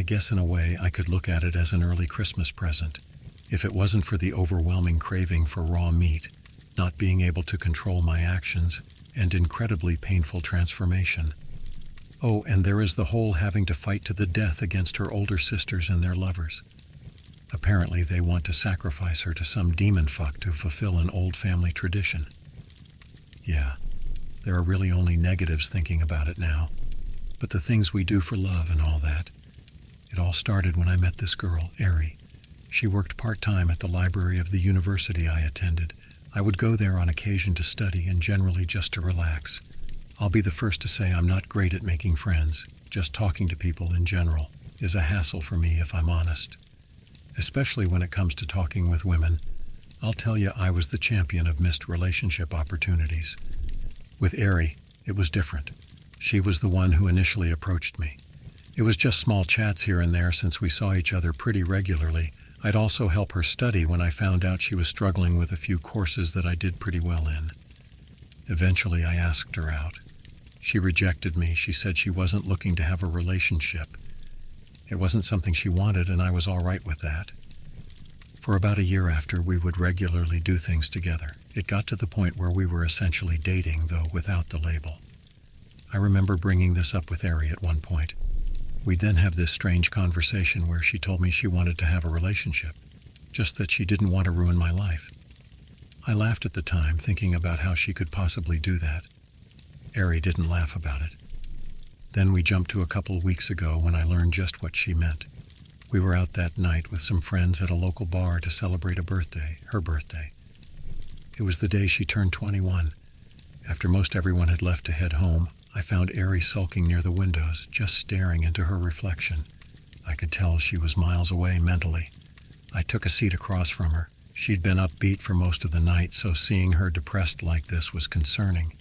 I guess in a way I could look at it as an early Christmas present. If it wasn't for the overwhelming craving for raw meat, not being able to control my actions, and incredibly painful transformation. Oh, and there is the whole having to fight to the death against her older sisters and their lovers. Apparently they want to sacrifice her to some demon fuck to fulfill an old family tradition. Yeah, there are really only negatives thinking about it now. But the things we do for love and all that. It all started when I met this girl, Ari. She worked part-time at the library of the university I attended. I would go there on occasion to study and generally just to relax. I'll be the first to say I'm not great at making friends. Just talking to people in general is a hassle for me if I'm honest. Especially when it comes to talking with women. I'll tell you, I was the champion of missed relationship opportunities. With Ari, it was different. She was the one who initially approached me. It was just small chats here and there since we saw each other pretty regularly. I'd also help her study when I found out she was struggling with a few courses that I did pretty well in. Eventually, I asked her out. She rejected me. She said she wasn't looking to have a relationship. It wasn't something she wanted, and I was all right with that. For about a year after, we would regularly do things together. It got to the point where we were essentially dating, though without the label. I remember bringing this up with Ari at one point. We'd then have this strange conversation where she told me she wanted to have a relationship, just that she didn't want to ruin my life. I laughed at the time, thinking about how she could possibly do that. Ari didn't laugh about it. Then we jumped to a couple weeks ago when I learned just what she meant. We were out that night with some friends at a local bar to celebrate her birthday. It was the day she turned 21. After most everyone had left to head home, I found Ari sulking near the windows, just staring into her reflection. I could tell she was miles away mentally. I took a seat across from her. She'd been upbeat for most of the night, so seeing her depressed like this was concerning.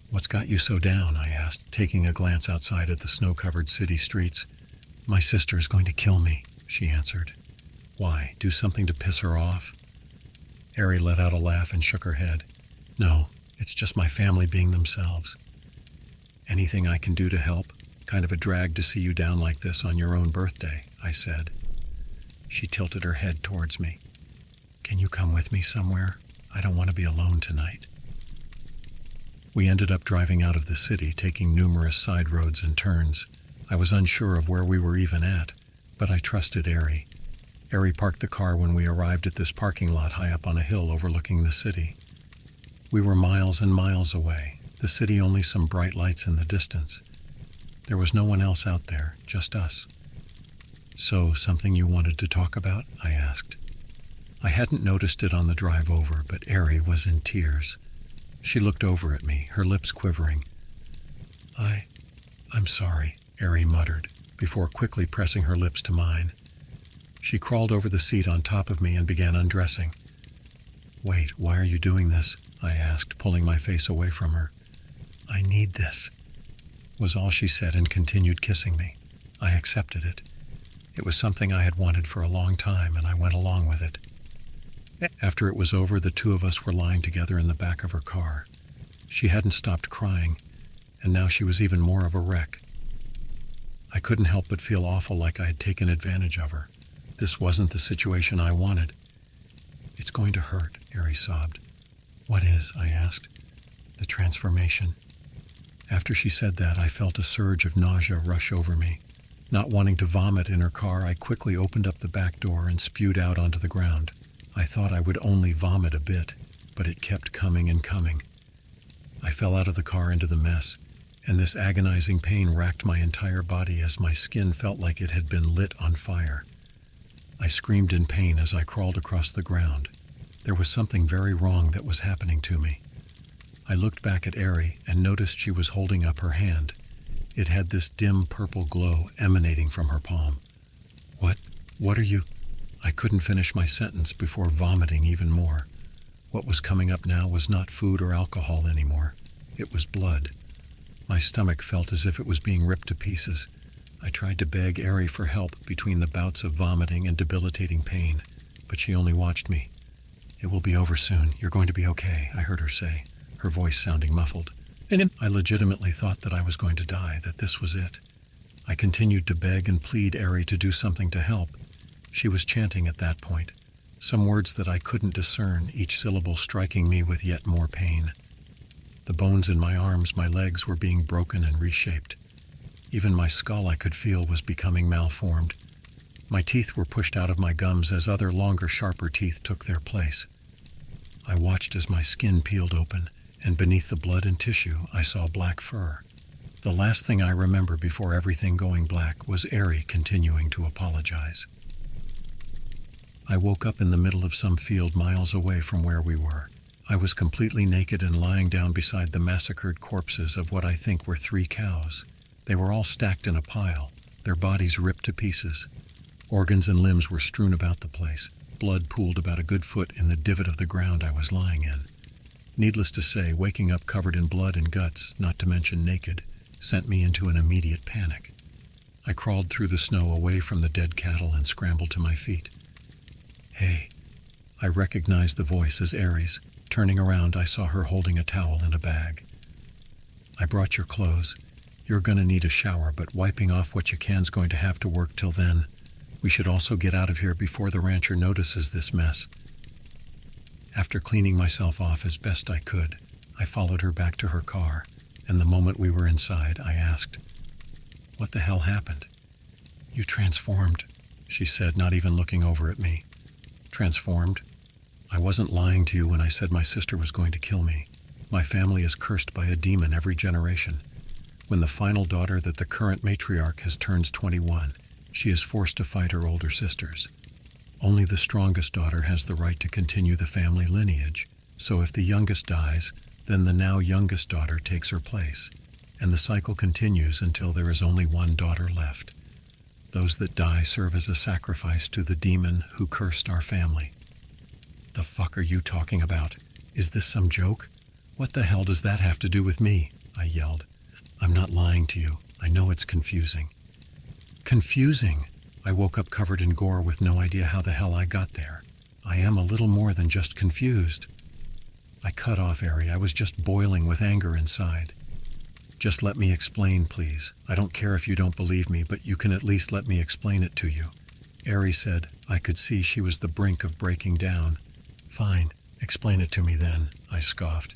"What's got you so down?" I asked, taking a glance outside at the snow-covered city streets. "My sister is going to kill me," she answered. "Why, do something to piss her off?" Ari let out a laugh and shook her head. "No, it's just my family being themselves." "Anything I can do to help? Kind of a drag to see you down like this on your own birthday," I said. She tilted her head towards me. "Can you come with me somewhere? I don't want to be alone tonight." We ended up driving out of the city, taking numerous side roads and turns. I was unsure of where we were even at, but I trusted Ari. Ari parked the car when we arrived at this parking lot high up on a hill overlooking the city. We were miles and miles away. The city only some bright lights in the distance. There was no one else out there, just us. "So, something you wanted to talk about?" I asked. I hadn't noticed it on the drive over, but Ari was in tears. She looked over at me, her lips quivering. I'm sorry," Ari muttered, before quickly pressing her lips to mine. She crawled over the seat on top of me and began undressing. "Wait, why are you doing this?" I asked, pulling my face away from her. "I need this," was all she said, and continued kissing me. I accepted it. It was something I had wanted for a long time, and I went along with it. After it was over, the two of us were lying together in the back of her car. She hadn't stopped crying, and now she was even more of a wreck. I couldn't help but feel awful, like I had taken advantage of her. This wasn't the situation I wanted. "It's going to hurt," Ari sobbed. "What is?" I asked. "The transformation." After she said that, I felt a surge of nausea rush over me. Not wanting to vomit in her car, I quickly opened up the back door and spewed out onto the ground. I thought I would only vomit a bit, but it kept coming and coming. I fell out of the car into the mess, and this agonizing pain racked my entire body as my skin felt like it had been lit on fire. I screamed in pain as I crawled across the ground. There was something very wrong that was happening to me. I looked back at Ari and noticed she was holding up her hand. It had this dim purple glow emanating from her palm. What are you?" I couldn't finish my sentence before vomiting even more. What was coming up now was not food or alcohol anymore. It was blood. My stomach felt as if it was being ripped to pieces. I tried to beg Ari for help between the bouts of vomiting and debilitating pain, but she only watched me. "It will be over soon. You're going to be okay," I heard her say, her voice sounding muffled. I legitimately thought that I was going to die, that this was it. I continued to beg and plead Ari to do something to help. She was chanting at that point, some words that I couldn't discern, each syllable striking me with yet more pain. The bones in my arms, my legs were being broken and reshaped. Even my skull, I could feel, was becoming malformed. My teeth were pushed out of my gums as other longer, sharper teeth took their place. I watched as my skin peeled open, and beneath the blood and tissue, I saw black fur. The last thing I remember before everything going black was Ari continuing to apologize. I woke up in the middle of some field miles away from where we were. I was completely naked and lying down beside the massacred corpses of what I think were 3 cows. They were all stacked in a pile, their bodies ripped to pieces. Organs and limbs were strewn about the place. Blood pooled about a good foot in the divot of the ground I was lying in. Needless to say, waking up covered in blood and guts, not to mention naked, sent me into an immediate panic. I crawled through the snow away from the dead cattle and scrambled to my feet. "Hey." I recognized the voice as Ari's. Turning around, I saw her holding a towel and a bag. "I brought your clothes. You're gonna need a shower, but wiping off what you can's going to have to work till then. We should also get out of here before the rancher notices this mess." After cleaning myself off as best I could, I followed her back to her car, and the moment we were inside, I asked, "What the hell happened?" "You transformed," she said, not even looking over at me. "Transformed? I wasn't lying to you when I said my sister was going to kill me. My family is cursed by a demon every generation. When the final daughter that the current matriarch has turns 21, she is forced to fight her older sisters. Only the strongest daughter has the right to continue the family lineage, so if the youngest dies, then the now youngest daughter takes her place, and the cycle continues until there is only one daughter left. Those that die serve as a sacrifice to the demon who cursed our family." "The fuck are you talking about? Is this some joke? What the hell does that have to do with me?" I yelled. "I'm not lying to you. I know it's confusing." "Confusing?" I woke up covered in gore with no idea how the hell I got there. "I am a little more than just confused." I cut off Ari. I was just boiling with anger inside. "Just let me explain, please. I don't care if you don't believe me, but you can at least let me explain it to you." Ari said. I could see she was the brink of breaking down. "Fine, explain it to me then," I scoffed.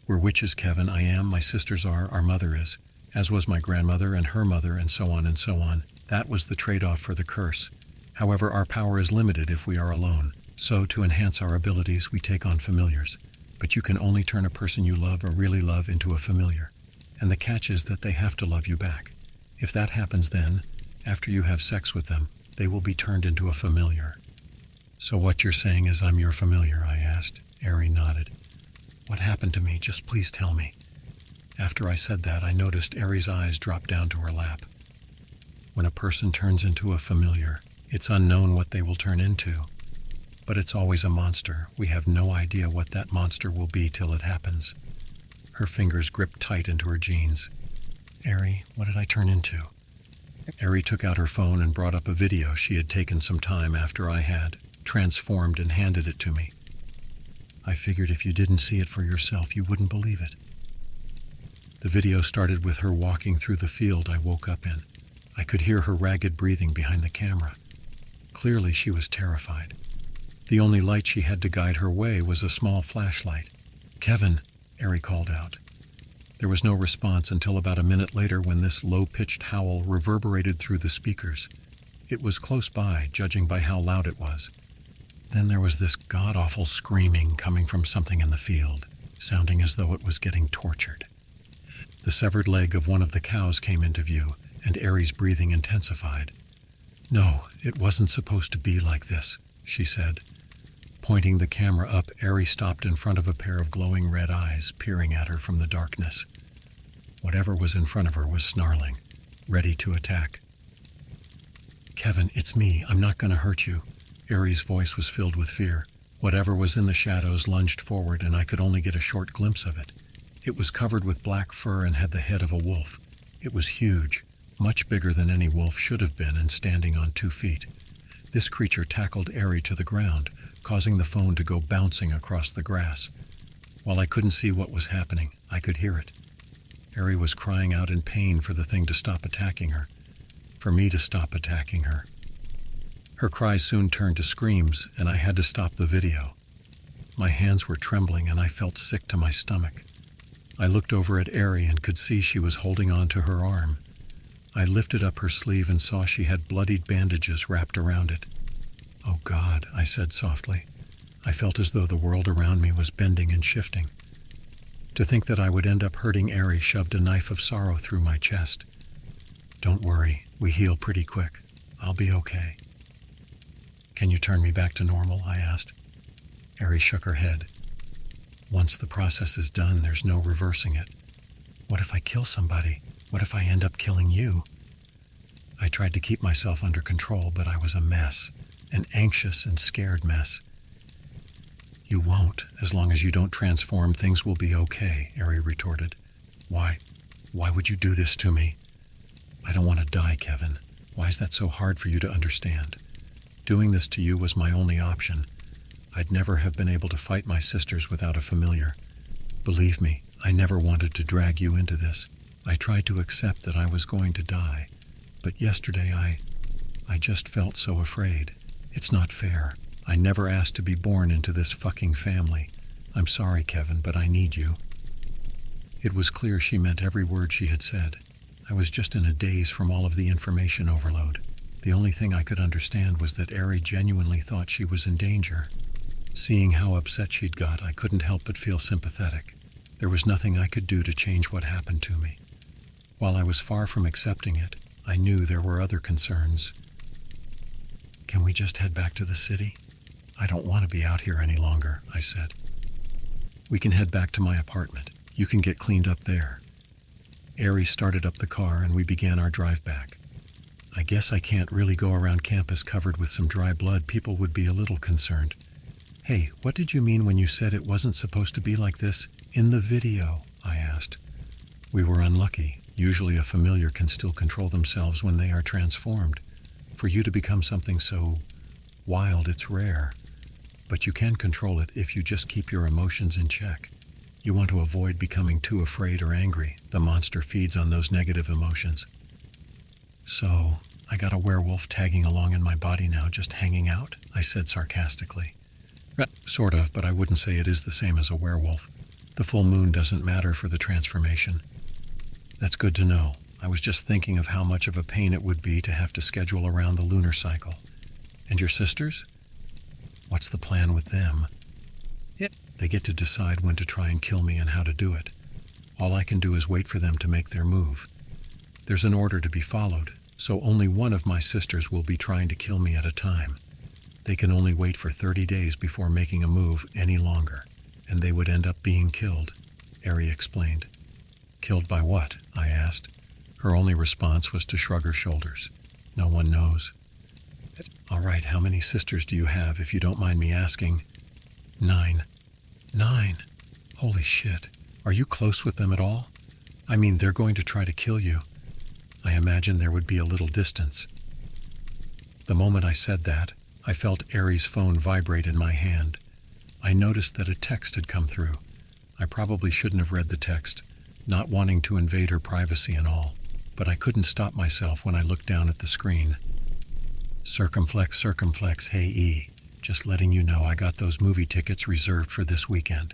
"We're witches, Kevin. I am, my sisters are, our mother is, as was my grandmother and her mother, and so on and so on. That was the trade-off for the curse. However, our power is limited if we are alone, so to enhance our abilities, we take on familiars. But you can only turn a person you love or really love into a familiar. And the catch is that they have to love you back. If that happens then, after you have sex with them, they will be turned into a familiar." "So what you're saying is I'm your familiar?" I asked. Ari nodded. "What happened to me? Just please tell me." After I said that, I noticed Ari's eyes drop down to her lap. "When a person turns into a familiar, it's unknown what they will turn into. But it's always a monster. We have no idea what that monster will be till it happens." Her fingers gripped tight into her jeans. "Ari, what did I turn into?" Ari took out her phone and brought up a video she had taken some time after I had transformed and handed it to me. "I figured if you didn't see it for yourself, you wouldn't believe it." The video started with her walking through the field I woke up in. I could hear her ragged breathing behind the camera. Clearly she was terrified. The only light she had to guide her way was a small flashlight. "Kevin," Ari called out. There was no response until about a minute later when this low-pitched howl reverberated through the speakers. It was close by, judging by how loud it was. Then there was this god-awful screaming coming from something in the field, sounding as though it was getting tortured. The severed leg of one of the cows came into view, and Ari's breathing intensified. "No, it wasn't supposed to be like this," she said. Pointing the camera up, Ari stopped in front of a pair of glowing red eyes, peering at her from the darkness. Whatever was in front of her was snarling, ready to attack. "Kevin, it's me. I'm not going to hurt you." Ari's voice was filled with fear. Whatever was in the shadows lunged forward, and I could only get a short glimpse of it. It was covered with black fur and had the head of a wolf. It was huge, much bigger than any wolf should have been, and standing on 2 feet. This creature tackled Ari to the ground, causing the phone to go bouncing across the grass. While I couldn't see what was happening, I could hear it. Ari was crying out in pain for the thing to stop attacking her. for me to stop attacking her. Her cries soon turned to screams, and I had to stop the video. My hands were trembling and I felt sick to my stomach. I looked over at Ari and could see she was holding on to her arm. I lifted up her sleeve and saw she had bloodied bandages wrapped around it. "Oh God," I said softly. I felt as though the world around me was bending and shifting. To think that I would end up hurting Ari shoved a knife of sorrow through my chest. "Don't worry, we heal pretty quick. I'll be okay." "Can you turn me back to normal?" I asked. Ari shook her head. "Once the process is done, there's no reversing it. What if I kill somebody? What if I end up killing you?" I tried to keep myself under control, but I was a mess, an anxious and scared mess. "You won't. As long as you don't transform, things will be okay," Ari retorted. Why would you do this to me?" "I don't want to die, Kevin. Why is that so hard for you to understand? Doing this to you was my only option. I'd never have been able to fight my sisters without a familiar. Believe me, I never wanted to drag you into this. I tried to accept that I was going to die. But yesterday I just felt so afraid. It's not fair. I never asked to be born into this fucking family. I'm sorry, Kevin, but I need you." It was clear she meant every word she had said. I was just in a daze from all of the information overload. The only thing I could understand was that Ari genuinely thought she was in danger. Seeing how upset she'd got, I couldn't help but feel sympathetic. There was nothing I could do to change what happened to me. While I was far from accepting it, I knew there were other concerns. "Can we just head back to the city? I don't want to be out here any longer," I said. "We can head back to my apartment. You can get cleaned up there." Ari started up the car and we began our drive back. I guess I can't really go around campus covered with some dry blood. People would be a little concerned. "Hey, what did you mean when you said it wasn't supposed to be like this in the video?" I asked. "We were unlucky. Usually a familiar can still control themselves when they are transformed. For you to become something so wild, it's rare. But you can control it if you just keep your emotions in check. You want to avoid becoming too afraid or angry. The monster feeds on those negative emotions." "So, I got a werewolf tagging along in my body now, just hanging out?" I said sarcastically. "Sort of, but I wouldn't say it is the same as a werewolf. The full moon doesn't matter for the transformation." "That's good to know. I was just thinking of how much of a pain it would be to have to schedule around the lunar cycle. And your sisters? What's the plan with them?" "They get to decide when to try and kill me and how to do it. All I can do is wait for them to make their move. There's an order to be followed, so only one of my sisters will be trying to kill me at a time. They can only wait for 30 days before making a move any longer, and they would end up being killed," Ari explained. "Killed by what?" I asked. Her only response was to shrug her shoulders. "No one knows." "All right, how many sisters do you have, if you don't mind me asking?" "9. 9? Holy shit. Are you close with them at all? I mean, they're going to try to kill you. I imagine there would be a little distance." The moment I said that, I felt Ari's phone vibrate in my hand. I noticed that a text had come through. I probably shouldn't have read the text, not wanting to invade her privacy and all, but I couldn't stop myself when I looked down at the screen. Circumflex, hey E. Just letting you know I got those movie tickets reserved for this weekend."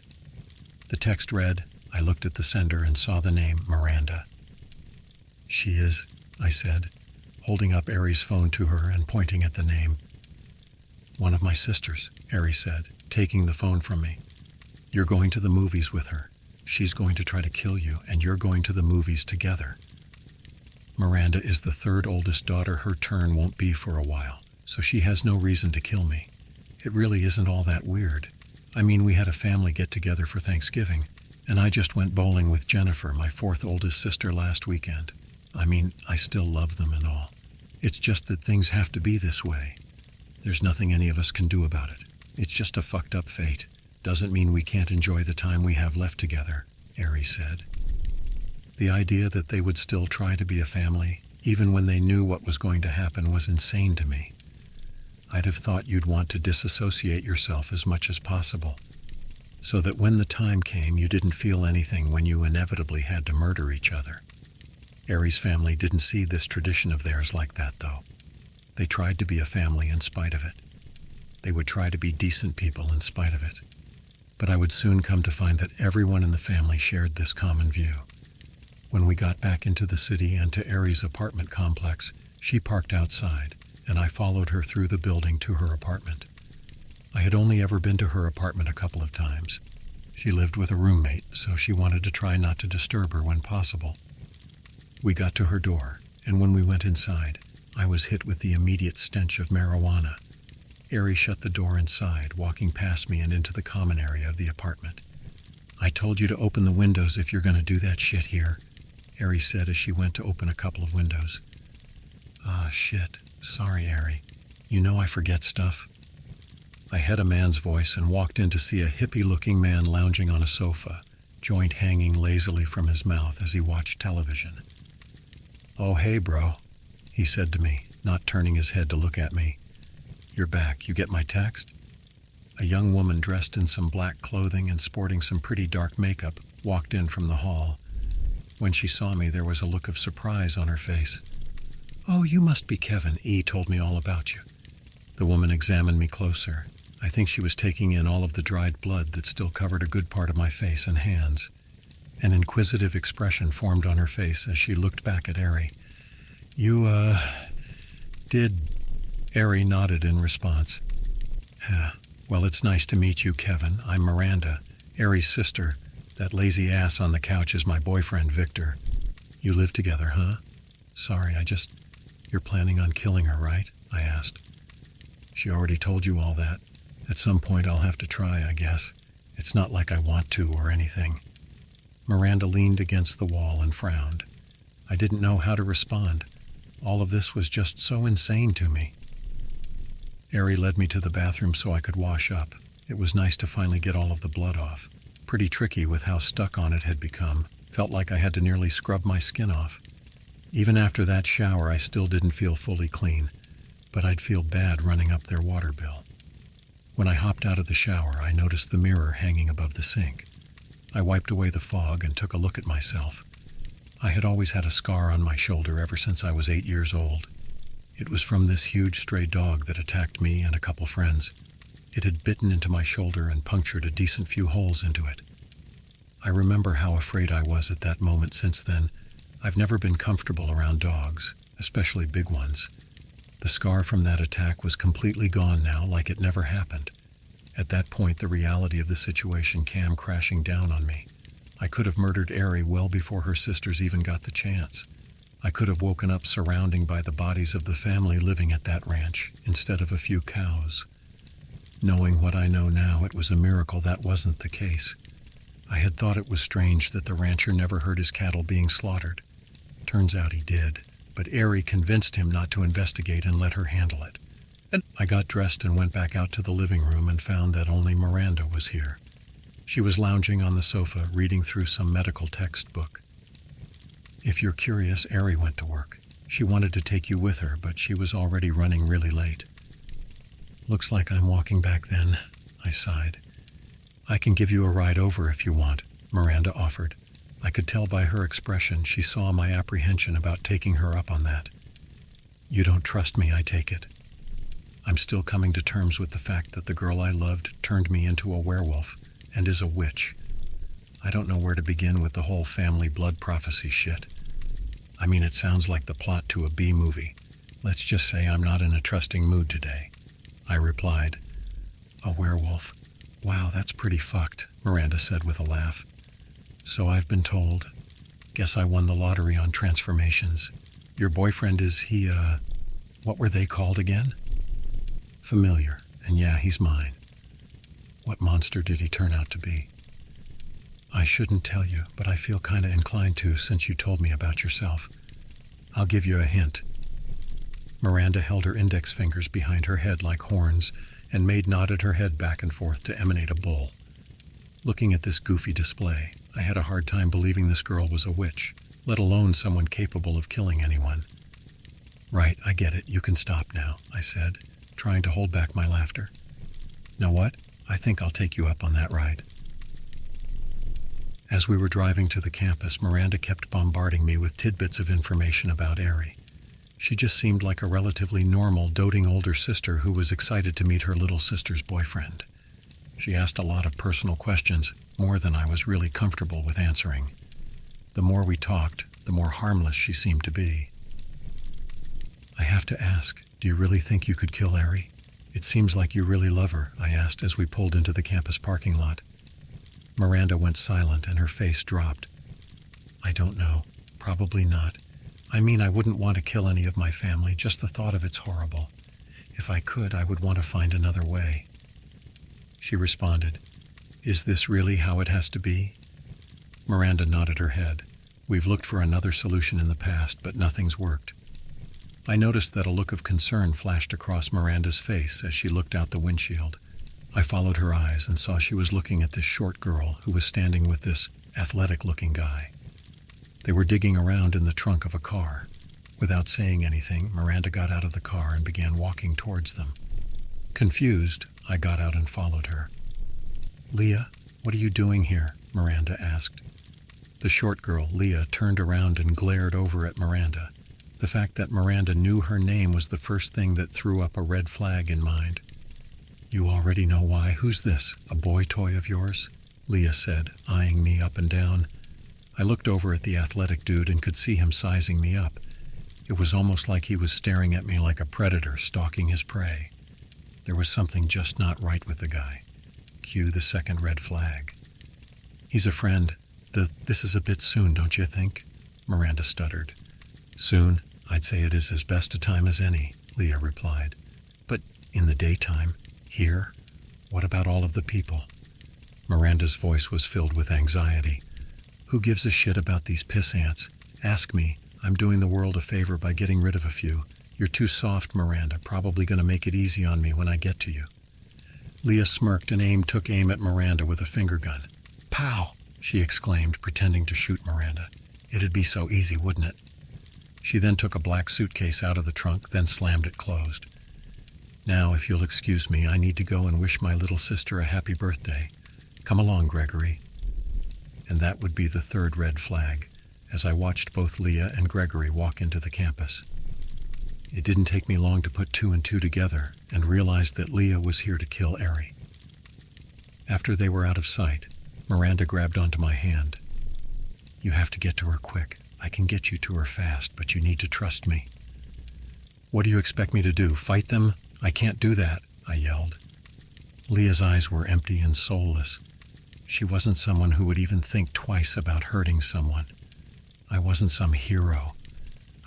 The text read. I looked at the sender and saw the name Miranda. "She is," I said, holding up Ari's phone to her and pointing at the name. "One of my sisters," Ari said, taking the phone from me. "You're going to the movies with her. She's going to try to kill you, and you're going to the movies together. Miranda is the third oldest daughter. Her turn won't be for a while, so she has no reason to kill me. It really isn't all that weird. I mean, we had a family get-together for Thanksgiving, and I just went bowling with Jennifer, my fourth oldest sister, last weekend. I mean, I still love them and all. It's just that things have to be this way. There's nothing any of us can do about it. It's just a fucked up fate. Doesn't mean we can't enjoy the time we have left together," Ari said. The idea that they would still try to be a family, even when they knew what was going to happen, was insane to me. I'd have thought you'd want to disassociate yourself as much as possible, so that when the time came you didn't feel anything when you inevitably had to murder each other. Aries' family didn't see this tradition of theirs like that, though. They tried to be a family in spite of it. They would try to be decent people in spite of it. But I would soon come to find that everyone in the family shared this common view. When we got back into the city and to Aries' apartment complex, she parked outside, and I followed her through the building to her apartment. I had only ever been to her apartment a couple of times. She lived with a roommate, so she wanted to try not to disturb her when possible. We got to her door, and when we went inside, I was hit with the immediate stench of marijuana. Aries shut the door inside, walking past me and into the common area of the apartment. "I told you to open the windows if you're going to do that shit here," Aries said as she went to open a couple of windows. "Ah, shit. Sorry, Aries. You know I forget stuff." I had a man's voice and walked in to see a hippie-looking man lounging on a sofa, joint hanging lazily from his mouth as he watched television. "Oh, hey, bro," he said to me, not turning his head to look at me. "You're back. You get my text?" A young woman dressed in some black clothing and sporting some pretty dark makeup walked in from the hall. When she saw me, there was a look of surprise on her face. "Oh, you must be Kevin. E told me all about you." The woman examined me closer. I think she was taking in all of the dried blood that still covered a good part of my face and hands. An inquisitive expression formed on her face as she looked back at Aries. You, did..." Aries nodded in response. "Well, it's nice to meet you, Kevin. I'm Miranda, Aries' sister. That lazy ass on the couch is my boyfriend, Victor. You live together, huh?" "Sorry, You're planning on killing her, right?" I asked. "She already told you all that. At some point I'll have to try, I guess. It's not like I want to or anything." Miranda leaned against the wall and frowned. I didn't know how to respond. All of this was just so insane to me. Aries led me to the bathroom so I could wash up. It was nice to finally get all of the blood off. Pretty tricky with how stuck on it had become. Felt like I had to nearly scrub my skin off. Even after that shower, I still didn't feel fully clean, but I'd feel bad running up their water bill. When I hopped out of the shower, I noticed the mirror hanging above the sink. I wiped away the fog and took a look at myself. I had always had a scar on my shoulder ever since I was 8 years old. It was from this huge stray dog that attacked me and a couple friends. It had bitten into my shoulder and punctured a decent few holes into it. I remember how afraid I was at that moment. Since then, I've never been comfortable around dogs, especially big ones. The scar from that attack was completely gone now, like it never happened. At that point, the reality of the situation came crashing down on me. I could have murdered Aries well before her sisters even got the chance. I could have woken up surrounded by the bodies of the family living at that ranch, instead of a few cows. Knowing what I know now, it was a miracle that wasn't the case. I had thought it was strange that the rancher never heard his cattle being slaughtered. Turns out he did, but Aries convinced him not to investigate and let her handle it. I got dressed and went back out to the living room and found that only Miranda was here. She was lounging on the sofa, reading through some medical textbook. "If you're curious, Aries went to work. She wanted to take you with her, but she was already running really late." "Looks like I'm walking back then," I sighed. "I can give you a ride over if you want," Miranda offered. I could tell by her expression she saw my apprehension about taking her up on that. "You don't trust me, I take it." I'm still coming to terms with the fact that the girl I loved turned me into a werewolf and is a witch. I don't know where to begin with the whole family blood prophecy shit. I mean, it sounds like the plot to a B movie. Let's just say I'm not in a trusting mood today. I replied. "A werewolf? Wow, that's pretty fucked," Miranda said with a laugh. "So I've been told. Guess I won the lottery on transformations. Your boyfriend what were they called again?" "Familiar, and yeah, he's mine." "What monster did he turn out to be?" "I shouldn't tell you, but I feel kinda inclined to since you told me about yourself. I'll give you a hint." Miranda held her index fingers behind her head like horns and nodded her head back and forth to emanate a bull. Looking at this goofy display, I had a hard time believing this girl was a witch, let alone someone capable of killing anyone. "Right, I get it. You can stop now," I said, trying to hold back my laughter. "Know what? I think I'll take you up on that ride." As we were driving to the campus, Miranda kept bombarding me with tidbits of information about Ari. She just seemed like a relatively normal, doting older sister who was excited to meet her little sister's boyfriend. She asked a lot of personal questions, more than I was really comfortable with answering. The more we talked, the more harmless she seemed to be. I have to ask, do you really think you could kill Ari? It seems like you really love her, I asked as we pulled into the campus parking lot. Miranda went silent and her face dropped. I don't know. Probably not. I mean, I wouldn't want to kill any of my family, just the thought of it's horrible. If I could, I would want to find another way. She responded, Is this really how it has to be? Miranda nodded her head. We've looked for another solution in the past, but nothing's worked. I noticed that a look of concern flashed across Miranda's face as she looked out the windshield. I followed her eyes and saw she was looking at this short girl who was standing with this athletic-looking guy. They were digging around in the trunk of a car. Without saying anything, Miranda got out of the car and began walking towards them. Confused, I got out and followed her. Leah, what are you doing here? Miranda asked. The short girl, Leah, turned around and glared over at Miranda. The fact that Miranda knew her name was the first thing that threw up a red flag in mind. You already know why. Who's this? A boy toy of yours? Leah said, eyeing me up and down. I looked over at the athletic dude and could see him sizing me up. It was almost like he was staring at me like a predator stalking his prey. There was something just not right with the guy. Cue the second red flag. He's a friend. This is a bit soon, don't you think? Miranda stuttered. Soon? I'd say it is as best a time as any, Leah replied. But in the daytime? Here? What about all of the people? Miranda's voice was filled with anxiety. Who gives a shit about these piss ants? Ask me. I'm doing the world a favor by getting rid of a few. You're too soft, Miranda. Probably going to make it easy on me when I get to you. Leah smirked and took aim at Miranda with a finger gun. Pow! She exclaimed, pretending to shoot Miranda. It'd be so easy, wouldn't it? She then took a black suitcase out of the trunk, then slammed it closed. Now, if you'll excuse me, I need to go and wish my little sister a happy birthday. Come along, Gregory. And that would be the third red flag, as I watched both Leah and Gregory walk into the campus. It didn't take me long to put two and two together and realize that Leah was here to kill Ari. After they were out of sight, Miranda grabbed onto my hand. You have to get to her quick. I can get you to her fast, but you need to trust me. What do you expect me to do, fight them? I can't do that, I yelled. Leah's eyes were empty and soulless. She wasn't someone who would even think twice about hurting someone. I wasn't some hero.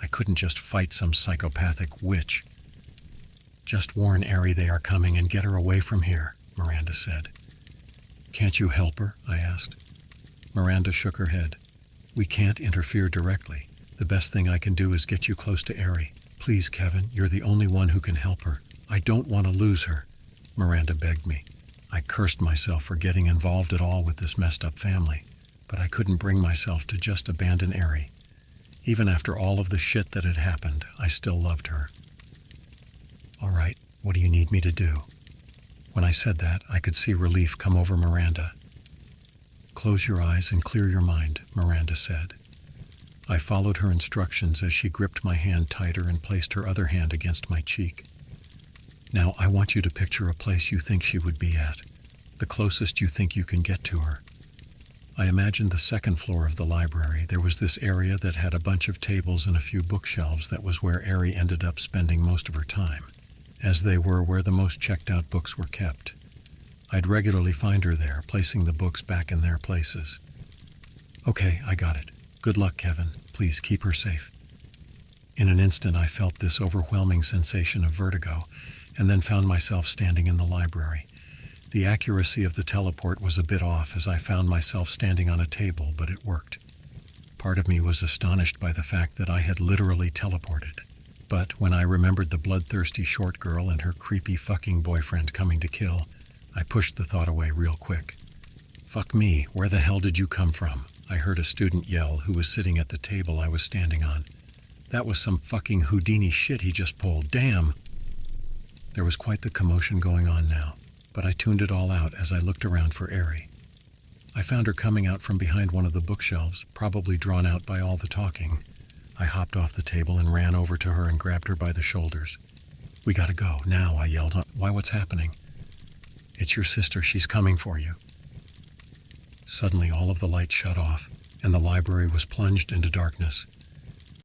I couldn't just fight some psychopathic witch. Just warn Ari they are coming and get her away from here, Miranda said. Can't you help her? I asked. Miranda shook her head. We can't interfere directly. The best thing I can do is get you close to Ari. Please, Kevin, you're the only one who can help her. I don't want to lose her, Miranda begged me. I cursed myself for getting involved at all with this messed up family, but I couldn't bring myself to just abandon Ari. Even after all of the shit that had happened, I still loved her. All right, what do you need me to do? When I said that, I could see relief come over Miranda. Close your eyes and clear your mind, Miranda said. I followed her instructions as she gripped my hand tighter and placed her other hand against my cheek. Now, I want you to picture a place you think she would be at, the closest you think you can get to her. I imagined the second floor of the library. There was this area that had a bunch of tables and a few bookshelves. That was where Ari ended up spending most of her time, as they were where the most checked-out books were kept. I'd regularly find her there, placing the books back in their places. Okay, I got it. Good luck, Kevin. Please keep her safe. In an instant, I felt this overwhelming sensation of vertigo, and then found myself standing in the library. The accuracy of the teleport was a bit off as I found myself standing on a table, but it worked. Part of me was astonished by the fact that I had literally teleported. But when I remembered the bloodthirsty short girl and her creepy fucking boyfriend coming to kill, I pushed the thought away real quick. Fuck me, where the hell did you come from? I heard a student yell who was sitting at the table I was standing on. That was some fucking Houdini shit he just pulled, damn! There was quite the commotion going on now, but I tuned it all out as I looked around for Ari. I found her coming out from behind one of the bookshelves, probably drawn out by all the talking. I hopped off the table and ran over to her and grabbed her by the shoulders. "We gotta go, now," I yelled. "Why, what's happening?" "It's your sister. She's coming for you." Suddenly, all of the lights shut off, and the library was plunged into darkness.